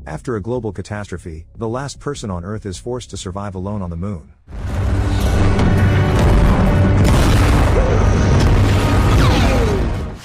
After a global catastrophe, the last person on Earth is forced to survive alone on the moon.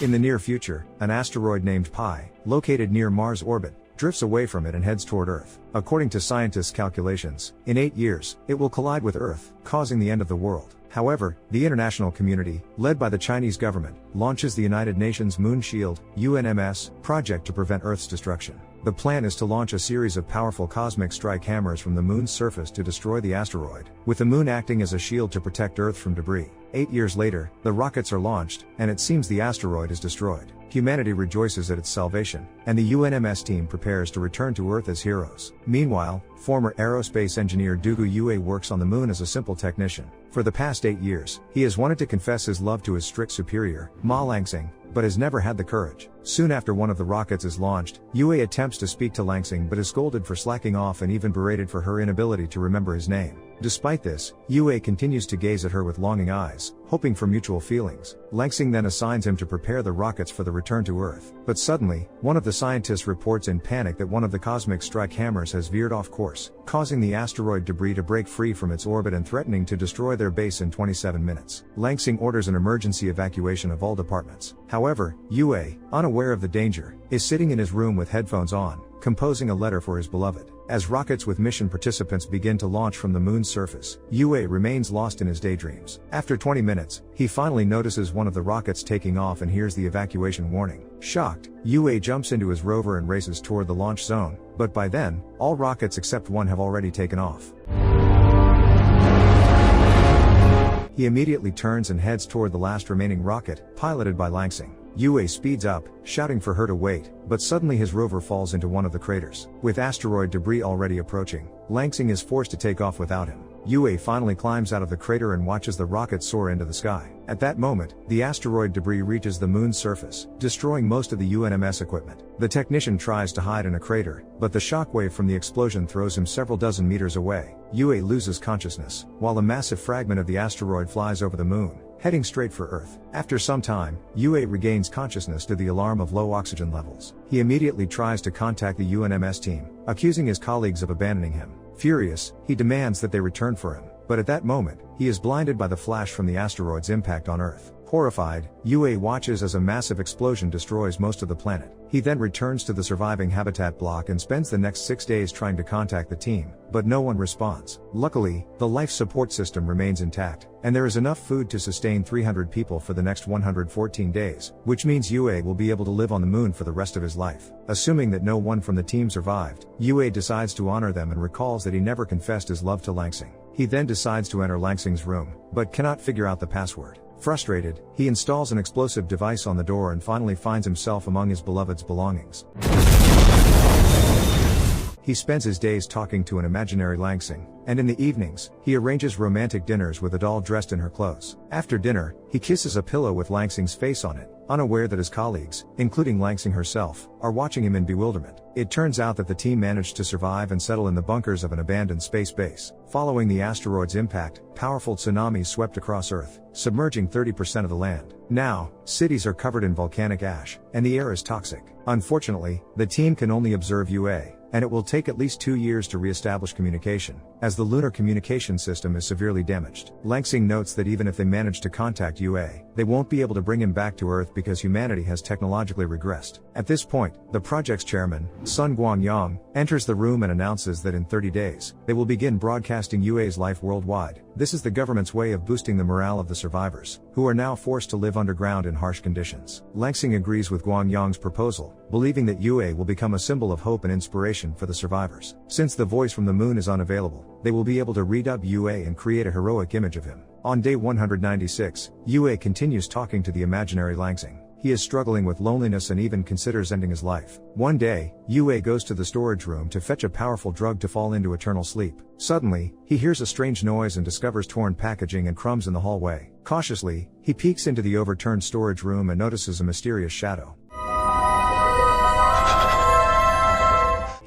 In the near future, an asteroid named Pi, located near Mars' orbit, drifts away from it and heads toward Earth. According to scientists' calculations, in 8 years, it will collide with Earth, causing the end of the world. However, the international community, led by the Chinese government, launches the United Nations Moon Shield (UNMS) project to prevent Earth's destruction. The plan is to launch a series of powerful cosmic strike hammers from the moon's surface to destroy the asteroid, with the moon acting as a shield to protect Earth from debris. 8 years later, the rockets are launched, and it seems the asteroid is destroyed. Humanity rejoices at its salvation, and the UNMS team prepares to return to Earth as heroes. Meanwhile, former aerospace engineer Duguyue works on the moon as a simple technician. For the past 8 years, he has wanted to confess his love to his strict superior, Ma Langsing, but has never had the courage. Soon after one of the rockets is launched, Yue attempts to speak to Langsing but is scolded for slacking off and even berated for her inability to remember his name. Despite this, Yue continues to gaze at her with longing eyes, hoping for mutual feelings. Langsing then assigns him to prepare the rockets for the return to Earth. But suddenly, one of the scientists reports in panic that one of the cosmic strike hammers has veered off course, causing the asteroid debris to break free from its orbit and threatening to destroy their base in 27 minutes. Langsing orders an emergency evacuation of all departments. However, Yue, unaware of the danger, is sitting in his room with headphones on, composing a letter for his beloved. As rockets with mission participants begin to launch from the moon's surface, Yue remains lost in his daydreams. After 20 minutes, he finally notices one of the rockets taking off and hears the evacuation warning. Shocked, Yue jumps into his rover and races toward the launch zone, but by then, all rockets except one have already taken off. He immediately turns and heads toward the last remaining rocket, piloted by Langsing. Yue speeds up, shouting for her to wait, but suddenly his rover falls into one of the craters. With asteroid debris already approaching, Langsing is forced to take off without him. Yue finally climbs out of the crater and watches the rocket soar into the sky. At that moment, the asteroid debris reaches the moon's surface, destroying most of the UNMS equipment. The technician tries to hide in a crater, but the shockwave from the explosion throws him several dozen meters away. Yue loses consciousness, while a massive fragment of the asteroid flies over the moon, heading straight for Earth. After some time, Yue regains consciousness to the alarm of low oxygen levels. He immediately tries to contact the UNMS team, accusing his colleagues of abandoning him. Furious, he demands that they return for him, but at that moment, he is blinded by the flash from the asteroid's impact on Earth. Horrified, Yue watches as a massive explosion destroys most of the planet. He then returns to the surviving habitat block and spends the next 6 days trying to contact the team, but no one responds. Luckily, the life support system remains intact, and there is enough food to sustain 300 people for the next 114 days, which means Yue will be able to live on the moon for the rest of his life. Assuming that no one from the team survived, Yue decides to honor them and recalls that he never confessed his love to Langsing. He then decides to enter Langsing's room, but cannot figure out the password. Frustrated, he installs an explosive device on the door and finally finds himself among his beloved's belongings. He spends his days talking to an imaginary Langsing, and in the evenings, he arranges romantic dinners with a doll dressed in her clothes. After dinner, he kisses a pillow with Langsing's face on it, unaware that his colleagues, including Langsing herself, are watching him in bewilderment. It turns out that the team managed to survive and settle in the bunkers of an abandoned space base. Following the asteroid's impact, powerful tsunamis swept across Earth, submerging 30% of the land. Now, cities are covered in volcanic ash, and the air is toxic. Unfortunately, the team can only observe Yue, and it will take at least 2 years to re-establish communication, as the lunar communication system is severely damaged. Langsing notes that even if they manage to contact Yue, they won't be able to bring him back to Earth because humanity has technologically regressed. At this point, the project's chairman, Sun Guangyang, enters the room and announces that in 30 days, they will begin broadcasting Yue's life worldwide. This is the government's way of boosting the morale of the survivors, who are now forced to live underground in harsh conditions. Langsing agrees with Guangyang's proposal, believing that Yue will become a symbol of hope and inspiration for the survivors. Since the voice from the moon is unavailable, they will be able to redub Yue and create a heroic image of him. On day 196, Yue continues talking to the imaginary Langsing. He is struggling with loneliness and even considers ending his life. One day, Yue goes to the storage room to fetch a powerful drug to fall into eternal sleep. Suddenly, he hears a strange noise and discovers torn packaging and crumbs in the hallway. Cautiously, he peeks into the overturned storage room and notices a mysterious shadow.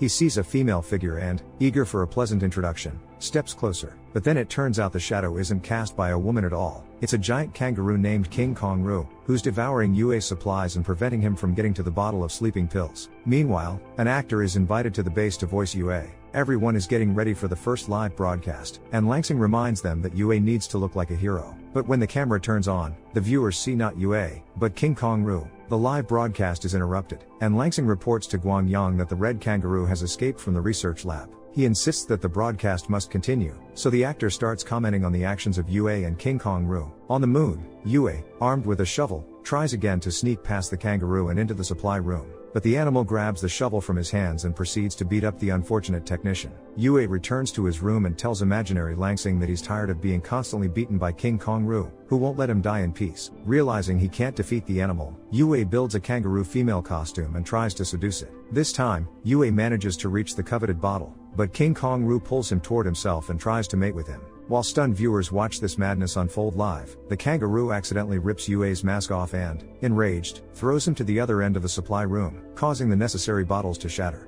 He sees a female figure and, eager for a pleasant introduction, steps closer. But then it turns out the shadow isn't cast by a woman at all. It's a giant kangaroo named King Kangaroo, who's devouring Yue's supplies and preventing him from getting to the bottle of sleeping pills. Meanwhile, an actor is invited to the base to voice Yue. Everyone is getting ready for the first live broadcast, and Langsing reminds them that Yue needs to look like a hero. But when the camera turns on, the viewers see not Yue, but King Kangaroo. The live broadcast is interrupted, and Langsing reports to Guangyang that the red kangaroo has escaped from the research lab. He insists that the broadcast must continue, so the actor starts commenting on the actions of Yue and King Kangaroo. On the moon, Yue, armed with a shovel, tries again to sneak past the kangaroo and into the supply room. But the animal grabs the shovel from his hands and proceeds to beat up the unfortunate technician. Yue returns to his room and tells imaginary Langsing that he's tired of being constantly beaten by King Kangaroo, who won't let him die in peace. Realizing he can't defeat the animal, Yue builds a kangaroo female costume and tries to seduce it. This time, Yue manages to reach the coveted bottle, but King Kangaroo pulls him toward himself and tries to mate with him. While stunned viewers watch this madness unfold live, the kangaroo accidentally rips Yue's mask off and, enraged, throws him to the other end of the supply room, causing the necessary bottles to shatter.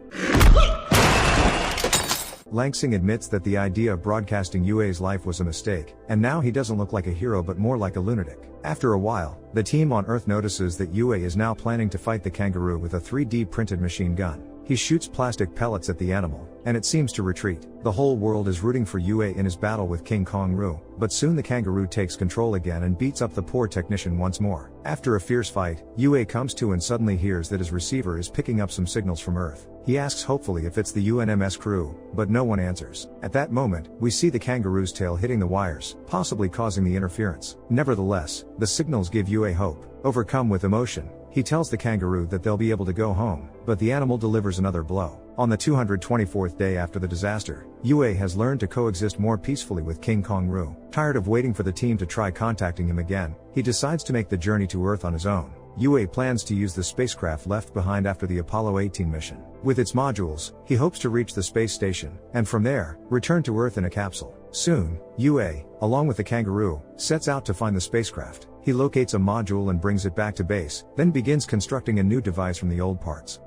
Langsing admits that the idea of broadcasting Yue's life was a mistake, and now he doesn't look like a hero but more like a lunatic. After a while, the team on Earth notices that Yue is now planning to fight the kangaroo with a 3D printed machine gun. He shoots plastic pellets at the animal, and it seems to retreat. The whole world is rooting for Yue in his battle with King Kangaroo, but soon the kangaroo takes control again and beats up the poor technician once more. After a fierce fight, Yue comes to and suddenly hears that his receiver is picking up some signals from Earth. He asks hopefully if it's the UNMS crew, but no one answers. At that moment, we see the kangaroo's tail hitting the wires, possibly causing the interference. Nevertheless, the signals give Yue hope. Overcome with emotion, he tells the kangaroo that they'll be able to go home, but the animal delivers another blow. On the 224th day after the disaster, Yue has learned to coexist more peacefully with King Kangaroo. Tired of waiting for the team to try contacting him again, he decides to make the journey to Earth on his own. Yue plans to use the spacecraft left behind after the Apollo 18 mission. With its modules, he hopes to reach the space station, and from there, return to Earth in a capsule. Soon, Yue, along with the kangaroo, sets out to find the spacecraft. He locates a module and brings it back to base, then begins constructing a new device from the old parts.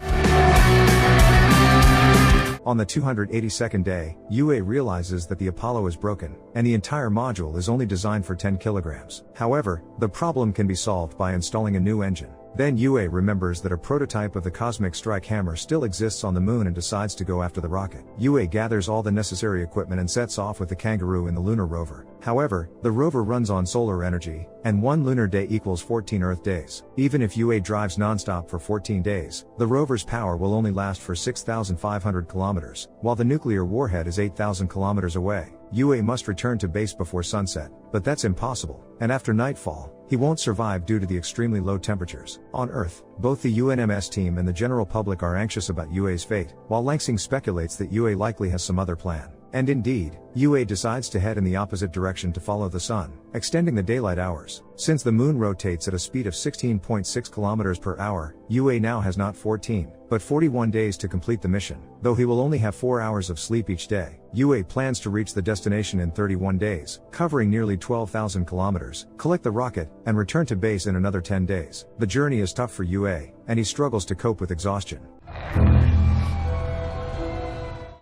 On the 282nd day, Yue realizes that the Apollo is broken, and the entire module is only designed for 10 kilograms. However, the problem can be solved by installing a new engine. Then Yue remembers that a prototype of the Cosmic Strike Hammer still exists on the moon and decides to go after the rocket. Yue gathers all the necessary equipment and sets off with the kangaroo in the lunar rover. However, the rover runs on solar energy, and 1 lunar day equals 14 Earth days. Even if Yue drives non-stop for 14 days, the rover's power will only last for 6,500 kilometers, while the nuclear warhead is 8,000 kilometers away. Yue must return to base before sunset, but that's impossible, and after nightfall, he won't survive due to the extremely low temperatures. On Earth, both the UNMS team and the general public are anxious about Yue's fate, while Langsing speculates that Yue likely has some other plan. And indeed, Yue decides to head in the opposite direction to follow the sun, extending the daylight hours. Since the moon rotates at a speed of 16.6 kilometers per hour, Yue now has not 14, but 41 days to complete the mission. Though he will only have 4 hours of sleep each day, Yue plans to reach the destination in 31 days, covering nearly 12,000 kilometers, collect the rocket, and return to base in another 10 days. The journey is tough for Yue, and he struggles to cope with exhaustion.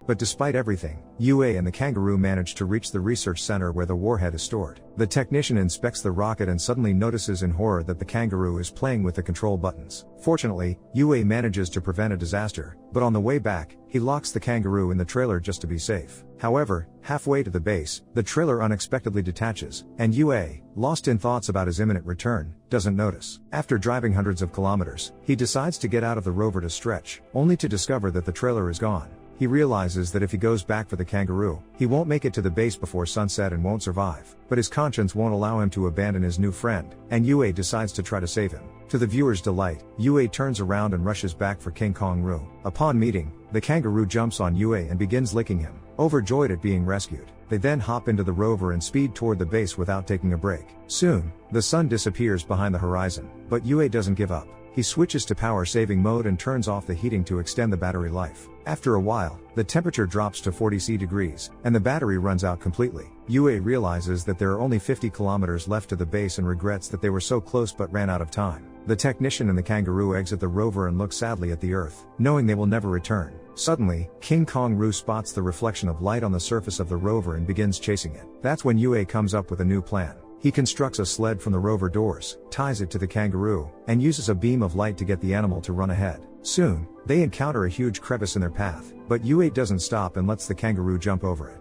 But despite everything, Yue and the kangaroo manage to reach the research center where the warhead is stored. The technician inspects the rocket and suddenly notices in horror that the kangaroo is playing with the control buttons. Fortunately, Yue manages to prevent a disaster, but on the way back, he locks the kangaroo in the trailer just to be safe. However, halfway to the base, the trailer unexpectedly detaches, and Yue, lost in thoughts about his imminent return, doesn't notice. After driving hundreds of kilometers, he decides to get out of the rover to stretch, only to discover that the trailer is gone. He realizes that if he goes back for the kangaroo, he won't make it to the base before sunset and won't survive. But his conscience won't allow him to abandon his new friend, and Yue decides to try to save him. To the viewer's delight, Yue turns around and rushes back for King Kangaroo. Upon meeting, the kangaroo jumps on Yue and begins licking him, overjoyed at being rescued. They then hop into the rover and speed toward the base without taking a break. Soon, the sun disappears behind the horizon, but Yue doesn't give up. He switches to power-saving mode and turns off the heating to extend the battery life. After a while, the temperature drops to 40 degrees, and the battery runs out completely. Yue realizes that there are only 50 kilometers left to the base and regrets that they were so close but ran out of time. The technician and the kangaroo exit the rover and look sadly at the Earth, knowing they will never return. Suddenly, King Kangaroo spots the reflection of light on the surface of the rover and begins chasing it. That's when Yue comes up with a new plan. He constructs a sled from the rover doors, ties it to the kangaroo, and uses a beam of light to get the animal to run ahead. Soon, they encounter a huge crevice in their path, but Yue doesn't stop and lets the kangaroo jump over it.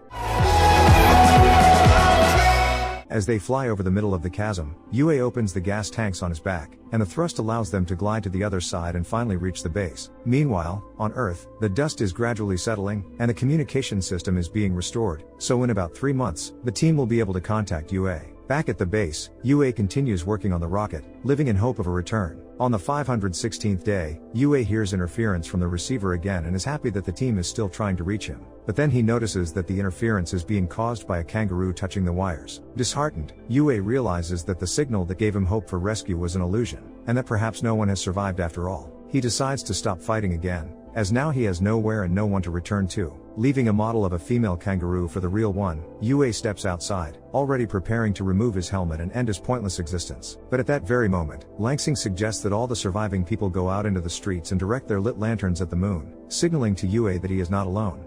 As they fly over the middle of the chasm, Yue opens the gas tanks on his back, and the thrust allows them to glide to the other side and finally reach the base. Meanwhile, on Earth, the dust is gradually settling, and the communication system is being restored, so in about 3 months, the team will be able to contact Yue. Back at the base, Yue continues working on the rocket, living in hope of a return. On the 516th day, Yue hears interference from the receiver again and is happy that the team is still trying to reach him. But then he notices that the interference is being caused by a kangaroo touching the wires. Disheartened, Yue realizes that the signal that gave him hope for rescue was an illusion, and that perhaps no one has survived after all. He decides to stop fighting again, as now he has nowhere and no one to return to. Leaving a model of a female kangaroo for the real one, Yue steps outside, already preparing to remove his helmet and end his pointless existence. But at that very moment, Langsing suggests that all the surviving people go out into the streets and direct their lit lanterns at the moon, signaling to Yue that he is not alone.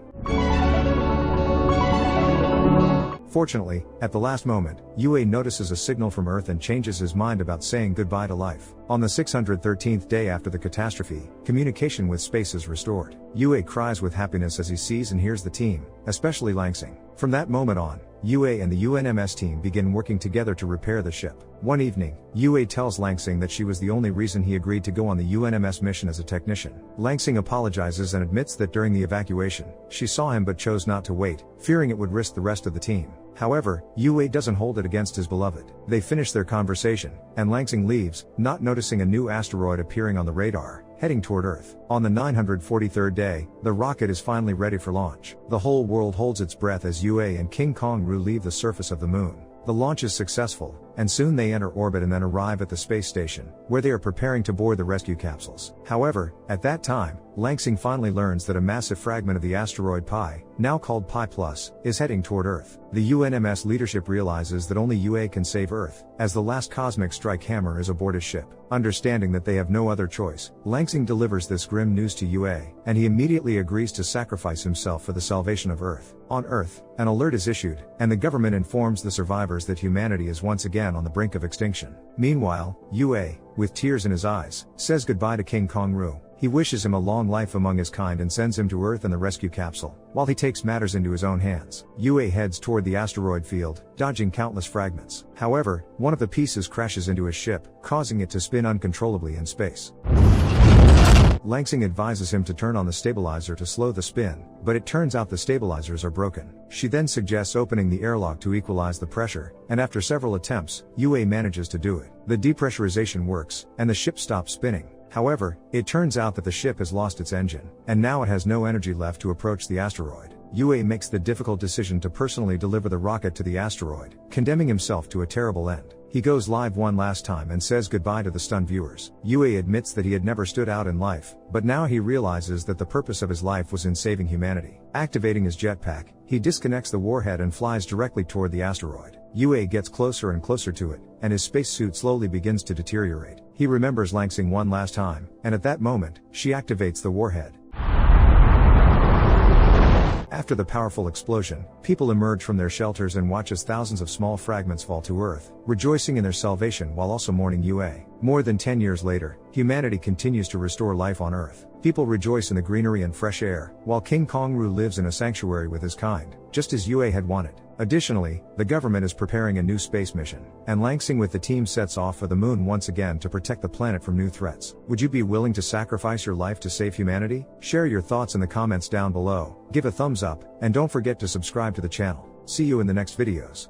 Fortunately, at the last moment, Yue notices a signal from Earth and changes his mind about saying goodbye to life. On the 613th day after the catastrophe, communication with space is restored. Yue cries with happiness as he sees and hears the team, especially Langsing. From that moment on, Yue and the UNMS team begin working together to repair the ship. One evening, Yue tells Langsing that she was the only reason he agreed to go on the UNMS mission as a technician. Langsing apologizes and admits that during the evacuation, she saw him but chose not to wait, fearing it would risk the rest of the team. However, Yue doesn't hold it against his beloved. They finish their conversation, and Langsing leaves, not noticing a new asteroid appearing on the radar, heading toward Earth. On the 943rd day, the rocket is finally ready for launch. The whole world holds its breath as Yue and King Kangaroo leave the surface of the moon. The launch is successful, and soon they enter orbit and then arrive at the space station, where they are preparing to board the rescue capsules. However, at that time, Langsing finally learns that a massive fragment of the asteroid Pi, now called Pi Plus, is heading toward Earth. The UNMS leadership realizes that only Yue can save Earth, as the last cosmic strike hammer is aboard his ship. Understanding that they have no other choice, Langsing delivers this grim news to Yue, and he immediately agrees to sacrifice himself for the salvation of Earth. On Earth, an alert is issued, and the government informs the survivors that humanity is once again on the brink of extinction. Meanwhile, Yue, with tears in his eyes, says goodbye to King Kangaroo. He wishes him a long life among his kind and sends him to Earth and the rescue capsule. While he takes matters into his own hands, Yue heads toward the asteroid field, dodging countless fragments. However, one of the pieces crashes into his ship, causing it to spin uncontrollably in space. Langsing advises him to turn on the stabilizer to slow the spin, but it turns out the stabilizers are broken. She then suggests opening the airlock to equalize the pressure, and after several attempts, Yue manages to do it. The depressurization works, and the ship stops spinning. However, it turns out that the ship has lost its engine, and now it has no energy left to approach the asteroid. Yue makes the difficult decision to personally deliver the rocket to the asteroid, condemning himself to a terrible end. He goes live one last time and says goodbye to the stunned viewers. Yue admits that he had never stood out in life, but now he realizes that the purpose of his life was in saving humanity. Activating his jetpack, he disconnects the warhead and flies directly toward the asteroid. Yue gets closer and closer to it, and his spacesuit slowly begins to deteriorate. He remembers Langsing one last time, and at that moment, she activates the warhead. After the powerful explosion, people emerge from their shelters and watch as thousands of small fragments fall to Earth, rejoicing in their salvation while also mourning Yue. More than 10 years later, humanity continues to restore life on Earth. People rejoice in the greenery and fresh air, while King Kangaroo lives in a sanctuary with his kind, just as Yue had wanted. Additionally, the government is preparing a new space mission, and Langsing with the team sets off for the moon once again to protect the planet from new threats. Would you be willing to sacrifice your life to save humanity? Share your thoughts in the comments down below, give a thumbs up, and don't forget to subscribe to the channel. See you in the next videos.